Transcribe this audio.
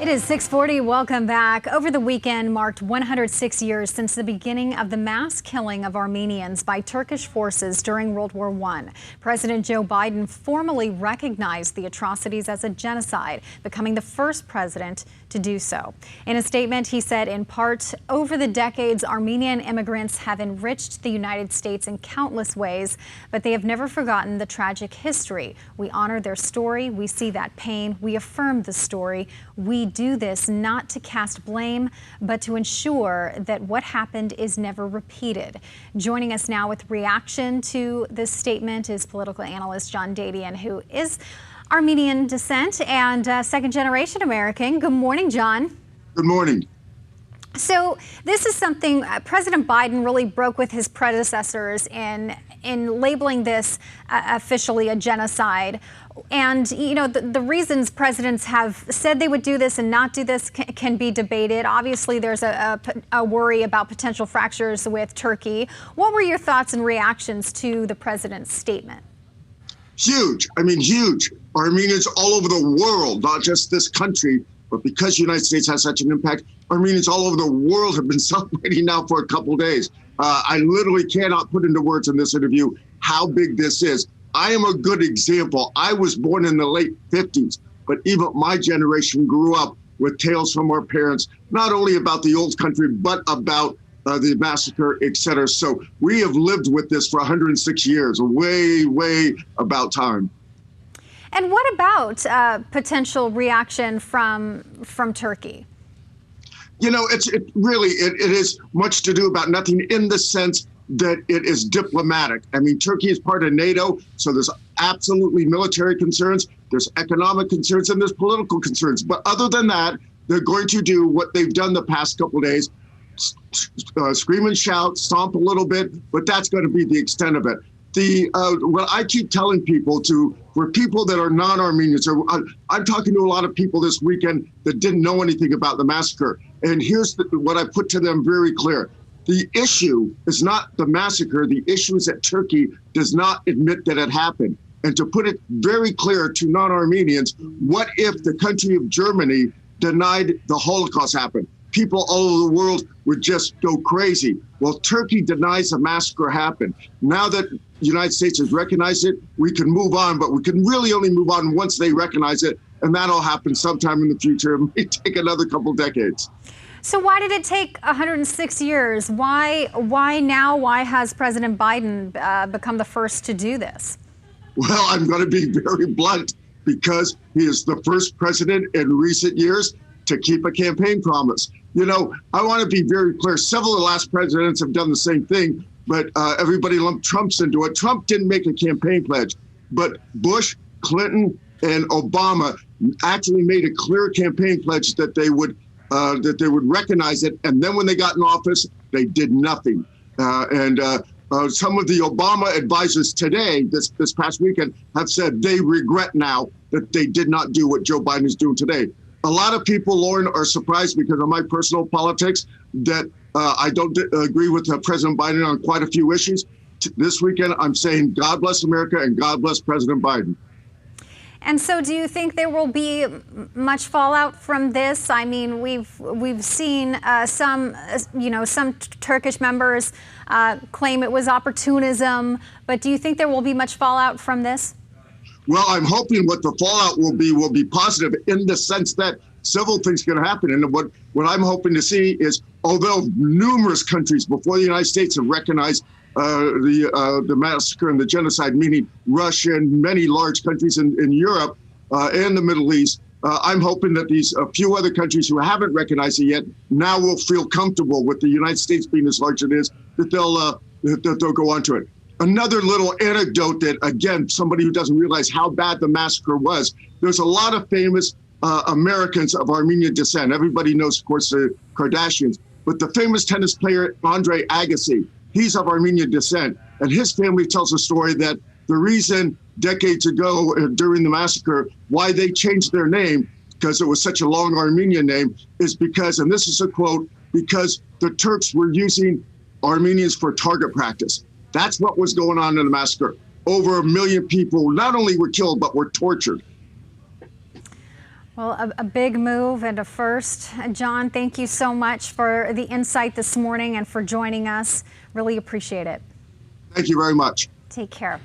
It is 6:40. Welcome back. Over the weekend marked 106 years since the beginning of the mass killing of Armenians by Turkish forces during World War I. President Joe Biden formally recognized the atrocities as a genocide, becoming the first president to do so. In a statement, he said, in part, over the decades, Armenian immigrants have enriched the United States in countless ways, but they have never forgotten the tragic history. We honor their story. We see that pain. We affirm the story. We do this not to cast blame, but to ensure that what happened is never repeated. Joining us now with reaction to this statement is political analyst John Dadian, who is Armenian descent and second-generation American. Good morning, John. Good morning. So this is something President Biden really broke with his predecessors in labeling this officially a genocide. And, you know, the reasons presidents have said they would do this and not do this can be debated. Obviously, there's a worry about potential fractures with Turkey. What were your thoughts and reactions to the president's statement? Huge. I mean, huge. Armenians all over the world, not just this country, but because the United States has such an impact, Armenians all over the world have been celebrating now for a couple days. I literally cannot put into words in this interview how big this is. I am a good example. I was born in the late 50s, but even my generation grew up with tales from our parents, not only about the old country, but about the massacre, et cetera. So we have lived with this for 106 years, way about time. And what about potential reaction from Turkey? You know, it is much to do about nothing in the sense that it is diplomatic. I mean, Turkey is part of NATO, so there's absolutely military concerns, there's economic concerns, and there's political concerns. But other than that, they're going to do what they've done the past couple of days, scream and shout, stomp a little bit, but that's going to be the extent of it. What I keep telling people for people that are non-Armenians, I'm talking to a lot of people this weekend that didn't know anything about the massacre. And here's what I put to them very clear. The issue is not the massacre. The issue is that Turkey does not admit that it happened. And to put it very clear to non-Armenians, what if the country of Germany denied the Holocaust happened? People all over the world would just go crazy. Well, Turkey denies the massacre happened. Now that the United States has recognized it, we can move on, but we can really only move on once they recognize it, and that'll happen sometime in the future. It may take another couple decades. So why did it take 106 years? Why now? Why has President Biden become the first to do this? Well, I'm going to be very blunt, because he is the first president in recent years to keep a campaign promise. You know, I want to be very clear. Several of the last presidents have done the same thing, but everybody lumped Trump's into it. Trump didn't make a campaign pledge, but Bush, Clinton, and Obama actually made a clear campaign pledge that they would recognize it. And then when they got in office, they did nothing. Some of the Obama advisors today, this past weekend, have said they regret now that they did not do what Joe Biden is doing today. A lot of people, Lauren, are surprised because of my personal politics that I don't agree with President Biden on quite a few issues. This weekend, I'm saying God bless America and God bless President Biden. And so do you think there will be much fallout from this? I mean, we've seen some Turkish members claim it was opportunism, but do you think there will be much fallout from this? Well, I'm hoping what the fallout will be positive in the sense that several things can happen. And what I'm hoping to see is, although numerous countries before the United States have recognized the massacre and the genocide, meaning Russia and many large countries in Europe and the Middle East, I'm hoping that a few other countries who haven't recognized it yet now will feel comfortable with the United States being as large as it is, that they'll go onto it. Another little anecdote that, again, somebody who doesn't realize how bad the massacre was, there's a lot of famous Americans of Armenian descent. Everybody knows, of course, the Kardashians, but the famous tennis player Andre Agassi, he's of Armenian descent, and his family tells a story that the reason decades ago during the massacre why they changed their name, because it was such a long Armenian name, is because, and this is a quote, because the Turks were using Armenians for target practice. That's what was going on in the massacre. Over 1 million people not only were killed, but were tortured. Well, a big move and a first. John, thank you so much for the insight this morning and for joining us. Really appreciate it. Thank you very much. Take care.